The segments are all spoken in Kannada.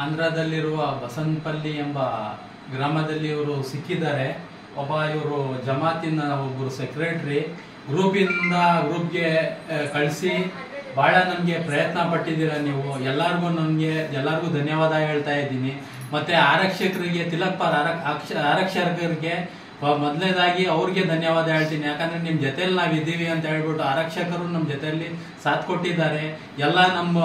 ಆಂಧ್ರದಲ್ಲಿರುವ ಬಸಂಪಲ್ಲಿ ಎಂಬ ಗ್ರಾಮದಲ್ಲಿ ಇವರು ಸಿಕ್ಕಿದ್ದಾರೆ. ಇವರು ಜಮಾತಿನ ಒಬ್ಬರು ಸೆಕ್ರೆಟರಿ. ಗ್ರೂಪ್ಗೆ ಕಳಿಸಿ ಬಹಳ ನಮಗೆ ಪ್ರಯತ್ನ ಪಟ್ಟಿದ್ದೀರಾ ನೀವು. ಎಲ್ಲರಿಗೂ ಧನ್ಯವಾದ ಹೇಳ್ತಾ ಇದ್ದೀನಿ. ಮತ್ತೆ ಆರಕ್ಷಕರಿಗೆ, ತಿಲಕ್ ಪಾಲ್ ಆರಕ್ಷಕರಿಗೆ ಮೊದಲನೇದಾಗಿ ಅವ್ರಿಗೆ ಧನ್ಯವಾದ ಹೇಳ್ತೀನಿ. ಯಾಕಂದ್ರೆ ನಿಮ್ ಜೊತೆಲಿ ನಾವಿದ್ದೀವಿ ಅಂತ ಹೇಳ್ಬಿಟ್ಟು ಆರಕ್ಷಕರು ನಮ್ಮ ಜೊತೆಯಲ್ಲಿ ಸಾಥ್ ಕೊಟ್ಟಿದ್ದಾರೆ. ಎಲ್ಲ ನಮ್ಮ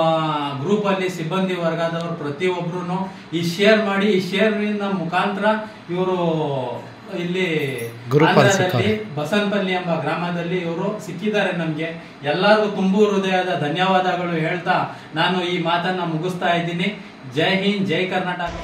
ಗ್ರೂಪ್ ಅಲ್ಲಿ ಸಿಬ್ಬಂದಿ ವರ್ಗದವರು ಪ್ರತಿಯೊಬ್ರು ಈ ಶೇರ್ ಮಾಡಿ, ಈ ಶೇರ್ ಮುಖಾಂತರ ಇವರು ಇಲ್ಲಿ ಬಸಂಪಲ್ಲಿ ಎಂಬ ಗ್ರಾಮದಲ್ಲಿ ಇವರು ಸಿಕ್ಕಿದ್ದಾರೆ. ನಮ್ಗೆ ಎಲ್ಲರಿಗೂ ತುಂಬು ಹೃದಯದ ಧನ್ಯವಾದಗಳು ಹೇಳ್ತಾ ನಾನು ಈ ಮಾತನ್ನ ಮುಗಿಸ್ತಾ ಇದ್ದೀನಿ. ಜೈ ಹಿಂದ್, ಜೈ ಕರ್ನಾಟಕ.